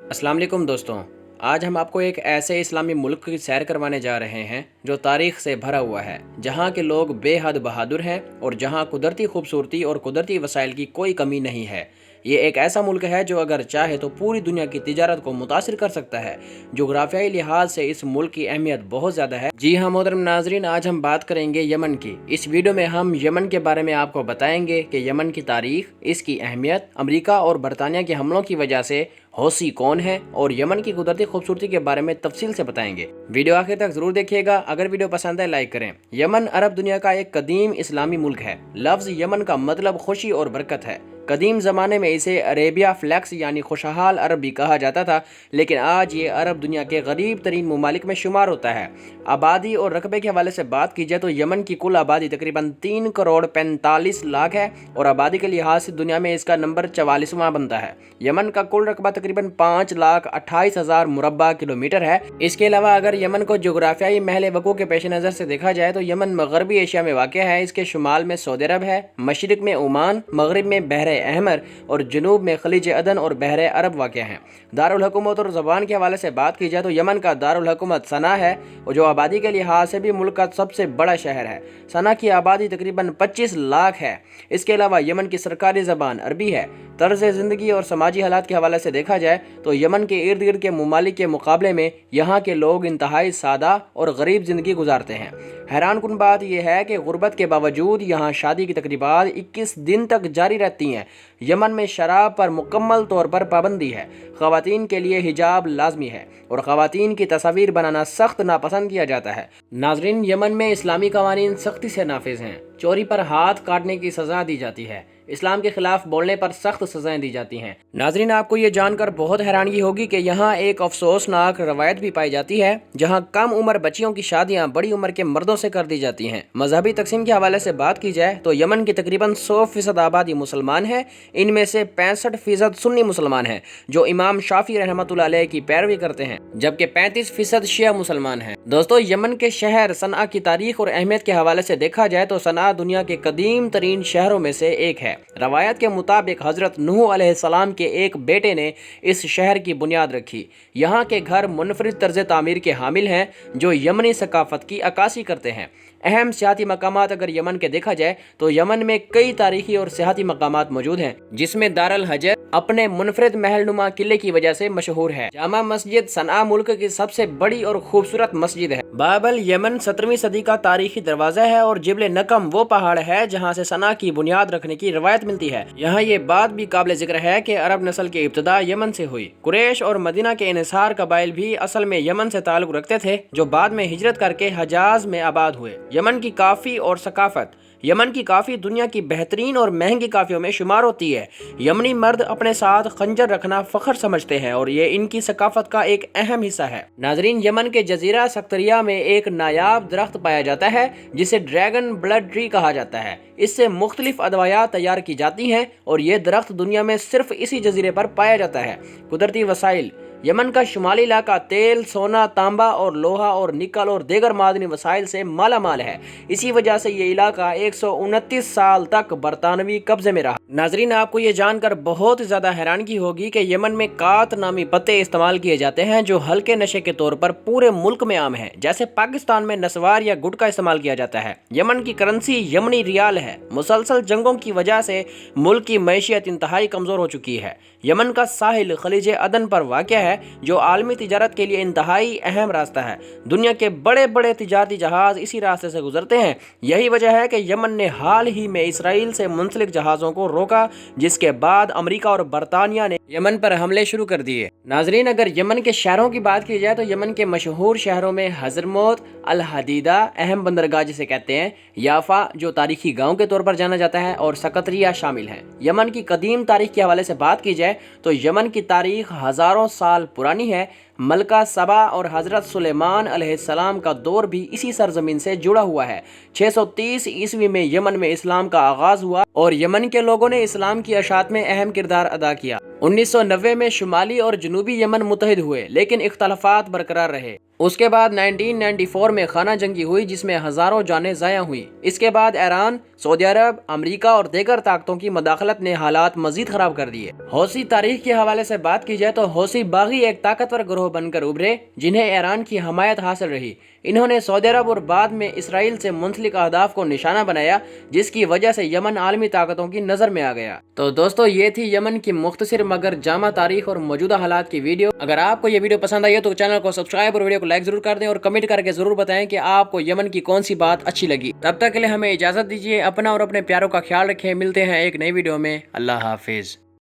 अस्सलाम वालेकुम दोस्तों। आज हम आपको एक ऐसे इस्लामी मुल्क की सैर करवाने जा रहे हैं जो तारीख़ से भरा हुआ है, जहाँ के लोग बेहद बहादुर हैं और जहाँ कुदरती खूबसूरती और कुदरती वसाइल की कोई कमी नहीं है। ये एक ऐसा मुल्क है जो अगर चाहे तो पूरी दुनिया की तिजारत को मुतासिर कर सकता है। जोग्राफियाई लिहाज से इस मुल्क की अहमियत बहुत ज़्यादा है। जी हाँ मोहतरम नाजरीन, आज हम बात करेंगे यमन की। इस वीडियो में हम यमन के बारे में आपको बताएंगे कि यमन की तारीख, इसकी अहमियत, अमेरिका और बरतानिया के हमलों की वजह से हौसी कौन है और यमन की कुदरती खूबसूरती के बारे में तफसील से बताएंगे। वीडियो आखिर तक जरूर देखिएगा। अगर वीडियो पसंद है लाइक करें। यमन अरब दुनिया का एक कदीम इस्लामी मुल्क है। लफ्ज़ यमन का मतलब खुशी और बरकत है। कदीम ज़माने में इसे अरेबिया फ्लैक्स यानी खुशहाल अरब भी कहा जाता था, लेकिन आज ये अरब दुनिया के गरीब तरीन ममालिक में शुमार होता है। आबादी और रकबे के हवाले से बात की जाए तो यमन की कुल आबादी तकरीबन 3 करोड़ 45 लाख है और आबादी के लिहाज से दुनिया में इसका नंबर 44वां बनता है। यमन का कुल रकबा तकरीबन 5,28,000 मुरब्बा किलोमीटर है। इसके अलावा अगर यमन को जोग्राफियाई महल वकू के पेश नज़र से देखा जाए तो यमन मगरबी एशिया में वाक़ है। इसके शुमाल में सऊदी अरब है, मशरिक में ओमान, मगरिब में बहर अहमर और जनूब में खलीज अदन और बहर अरब वाक़ हैं। दारुल हुकूमत और ज़बान के हवाले से बात की जाए तो यमन का दारुल हुकूमत सना है और जो आबादी के लिहाज से भी मुल्क का सबसे बड़ा शहर है। सना की आबादी तकरीबन 25 लाख है। इसके अलावा यमन की सरकारी ज़बान अरबी है। तर्ज ज़िंदगी और समाजी हालात के हवाले से देखा जाए तो यमन के इर्द गिर्द के ममालिक के मुकाबले में यहाँ के लोग इंतहाई सादा और गरीब ज़िंदगी गुजारते हैं। हैरान कुन बात यह है कि गुर्बत के बावजूद यहाँ शादी की तकरीबात 21 दिन तक जारी रहती हैं। यमन में शराब पर मुकम्मल तौर पर पाबंदी है। ख़वातीन के लिए हिजाब लाजमी है और ख़वातीन की तस्वीर बनाना सख्त नापसंद किया जाता है। नाजरीन, यमन में इस्लामी कवानीन सख्ती से नाफिज हैं। चोरी पर हाथ काटने की सज़ा दी जाती है। इस्लाम के खिलाफ बोलने पर सख्त सजाएं दी जाती हैं। नाजरीन, आपको ये जानकर बहुत हैरानगी होगी कि यहाँ एक अफसोसनाक रवायत भी पाई जाती है, जहाँ कम उम्र बच्चियों की शादियाँ बड़ी उम्र के मर्दों से कर दी जाती हैं। मजहबी तकसीम के हवाले से बात की जाए तो यमन की तकरीबन 100% आबादी मुसलमान है। इनमें से 65% सुन्नी मुसलमान हैं जो इमाम शाफी रहमतुल्लाह अलैह की पैरवी करते हैं, जबकि 35% शिया मुसलमान हैं। दोस्तों, यमन के शहर सना की तारीख और अहमियत के हवाले से देखा जाए तो सना दुनिया के कदीम तरीन शहरों में से एक है। रवायत के मुताबिक हज़रत नूह अलैहिस्सलाम के एक बेटे ने इस शहर की बुनियाद रखी। यहाँ के घर मुनफरिद तर्ज तामीर के हामिल हैं जो यमनी सकाफत की अक्कासी करते हैं। अहम सियाती मकामात अगर यमन के देखा जाए तो यमन में कई तारीखी और सियाती मकामात मौजूद हैं, जिसमें दारुल हजर अपने मुनफरिद महलनुमा किले की वजह से मशहूर है। जामा मस्जिद सना मुल्क की सबसे बड़ी और खूबसूरत मस्जिद है। बाबल यमन 17वीं सदी का तारीखी दरवाजा है और जिबल नकम वो पहाड़ है जहाँ से सना की बुनियाद रखने की रवायत मिलती है। यहाँ ये बात भी काबिल जिक्र है कि अरब नस्ल की इब्तिदा यमन से हुई। कुरैश और मदीना के इन्हिसार कबाइल भी असल में यमन से ताल्लुक रखते थे, जो बाद में हिजरत करके हजाज में आबाद हुए। यमन की काफ़ी और सकाफत। यमन की काफ़ी दुनिया की बेहतरीन और महंगी काफ़ियों में शुमार होती है। यमनी मर्द अपने साथ खंजर रखना फ़ख्र समझते हैं और ये इनकी सकाफत का एक अहम हिस्सा है। नाजरीन, यमन के जजीरा सक्तरिया में एक नायाब दरख्त पाया जाता है जिसे ड्रैगन ब्लड ट्री कहा जाता है। इससे मुख्तलिफ अदवायात तैयार की जाती हैं और ये दरख्त दुनिया में सिर्फ इसी जजीरे पर पाया जाता है। कुदरती वसाइल। यमन का शुमाली इलाका तेल, सोना, तांबा और लोहा और निकल और दीगर मादनी वसाइल से माला माल है। इसी वजह से ये इलाका 129 साल तक बरतानवी कब्जे में रहा। नाजरीन, आपको ये जानकर बहुत ज़्यादा हैरानगी होगी कि यमन में कात नामी पत्ते इस्तेमाल किए जाते हैं जो हल्के नशे के तौर पर पूरे मुल्क में आम है, जैसे पाकिस्तान में नस्वार या गुटका इस्तेमाल किया जाता है। यमन की करेंसी यमनी रियाल है। मुसलसल जंगों की वजह से मुल्क की मैशियत इंतहाई कमज़ोर हो चुकी है। यमन का साहिल खलीज अदन पर वाक़ है जो आलमी तिजारत के लिए इंतहाई अहम रास्ता है। दुनिया के बड़े बड़े तिजारती जहाज इसी रास्ते से गुजरते हैं। यही वजह है कि यमन ने हाल ही में इसराइल से मुंसलिक जहाज़ों को रोका, जिसके बाद अमेरिका और बरतानिया ने यमन पर हमले शुरू कर दिए। नाजरीन, अगर यमन के शहरों की बात की जाए तो यमन के मशहूर शहरों में हजरमौत, अल हदीदा अहम बंदरगाह जिसे कहते हैं, याफा जो तारीखी गाँव के तौर पर जाना जाता है, और सकतरिया शामिल हैं। यमन की कदीम तारीख के हवाले से बात की जाए तो यमन की तारीख हज़ारों साल पुरानी है। मलका सबा और हज़रत सुलेमान अलैहिस्सलाम का दौर भी इसी सरजमीन से जुड़ा हुआ है। 630 ईस्वी में यमन में इस्लाम का आगाज़ हुआ और यमन के लोगों ने इस्लाम की अशात में अहम किरदार अदा किया। 1990 में शुमाली और जनूबी यमन मुत्तहिद हुए, लेकिन इख्तलाफात बरकरार रहे। اس کے بعد 1994 میں خانہ جنگی ہوئی جس میں ہزاروں جانیں ضائع ہوئیں۔ اس کے بعد ایران، سعودی عرب، امریکہ اور دیگر طاقتوں کی مداخلت نے حالات مزید خراب کر دیے۔ حوثی تاریخ کے حوالے سے بات کی جائے تو حوثی باغی ایک طاقتور گروہ بن کر ابھرے جنہیں ایران کی حمایت حاصل رہی۔ انہوں نے سعودی عرب اور بعد میں اسرائیل سے منسلک اہداف کو نشانہ بنایا جس کی وجہ سے یمن عالمی طاقتوں کی نظر میں آ گیا۔ تو دوستو یہ تھی یمن کی مختصر مگر جامع تاریخ اور موجودہ حالات کی ویڈیو۔ اگر آپ کو یہ ویڈیو پسند آئی تو چینل کو سبسکرائب اور ویڈیو کو لائک ضرور کر دیں اور کمنٹ کر کے ضرور بتائیں کہ آپ کو یمن کی کون سی بات اچھی لگی۔ تب تک کے لیے ہمیں اجازت دیجیے، اپنا اور اپنے پیاروں کا خیال رکھیں، ملتے ہیں ایک نئی ویڈیو میں، اللہ حافظ۔